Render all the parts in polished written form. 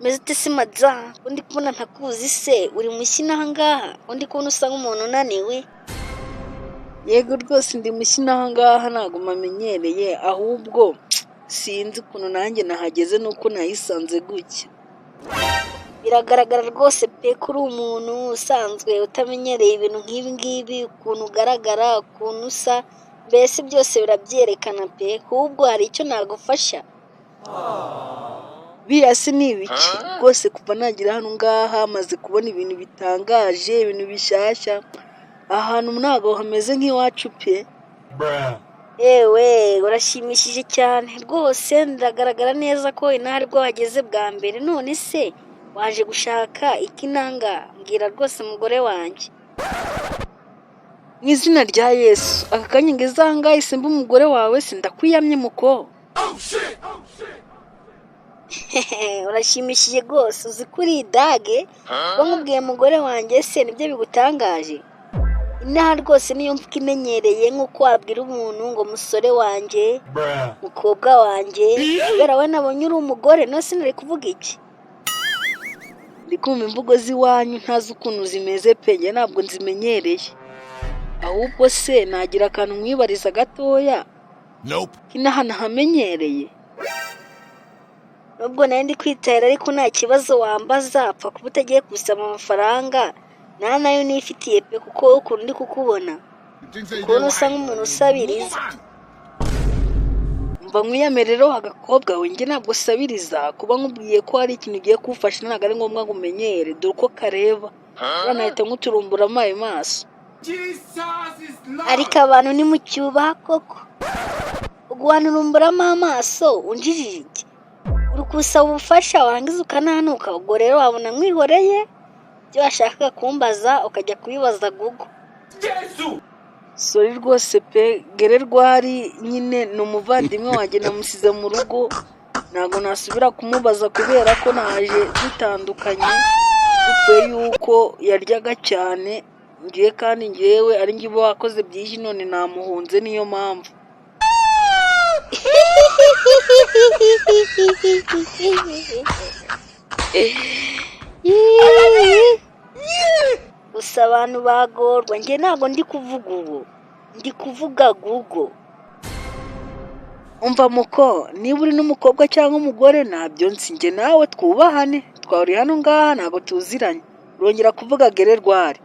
meze ute se madza undi kubona ntakuzi se uri mushyi nahangaha undi kubona usa nk'umuntu unaniwe? Yego rwose ndi mushyi nahangaha ntago mamenyereye ahubwo sinzi ukuntu nanjye nahageze nuko nayisanze gutya. Biragaragara rwose pe kuri umuntu usanzwe utamenyereye ibintu nk'ibi ngibi, ukuntu ugaragara, ukuntu usa, mbese byose birabyerekana pe, ahubwo hari icyo nagufasha. Biriya se ni ibiki rwose kuva nagira hano ngaha maze kubona ibintu bitangaje, ibintu bishyashya, ahantu ntago hameze nk'iwacu pe. Ewe urashimishije cyane rwose, ndagaragara neza ko inaha aribwo wageze bwa mbere. None se waje gushaka iki nanga? Mbwira rwose mugore wanjye. Mu izina rya Yesu aka kanya ngeze aha ngaha ise mba umugore wawe sindakwiyamye muko. Urashimishije rwose, uzi kuri idage ko nkubwiye mugore wanjye se nibyo bigutangaje? Inaha rwose niyo mvuga imenyereye nk'uko wabwira umuntu ngo musore wanjye, mukobwa wanjye, kubera we nabonye uri umugore none sinari kuvuga iki? Ndi kumva imvugo z'iwanyu ntazi ukuntu zimeze pe, njye ntabwo nzimenyereye. Ahubwo se nagira akantu mwibariza gatoya? Inaha nahamenyereye. Nubwo nari ndi kwitahira ariko nta kibazo wambaza, apfa kuba utagiye gusaba amafaranga, nayo nifitiye pe kuko ukuntu ndi kukubona ukuntu usa nk'umuntu usabiriza. Mva nkwiyamerero agakobwa we, njye ntabwo sabiriza, kuba nkubwiye ko hari ikintu ugiye kumfasha ntabwo ari ngombwa ngo umenyere, dore uko kareba uranahita nkuturumbura amaye maso. Ariko abantu ni mu cyubaha koko, uguhanurumburamo amaso unjijije iki? Uri kusaba ubufasha warangiza ukananuka, ubwo rero wabona mwihoreye ibyo washakaga kumbaza ukajya kubibaza Google. Sorry rwose pe, Gererwari nyine ni umuvandimwe wanjye namusize mu rugo, ntabwo nasubira kumubaza kubera ko naje dutandukanye bitewe yuko yaryaga cyane, ngiye kandi ngewe ari njye uba wakoze byinshi none namuhunze niyo mpamvu. Gusa abantu bagorwa, njye ntabwo ndi kuvuga ubu, ndi kuvuga Google. Umva muko, niba uri n'umukobwa cyangwa umugore ntabyo nzi, njye nawe twubahane, twari hano ngaha ntabwo tuziranye, urongera kuvuga Gererwari.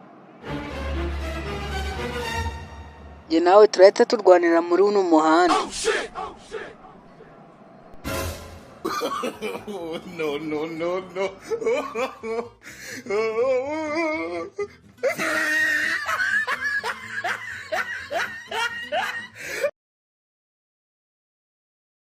Njye nawe turahita turwanira muri uno muhanda. No.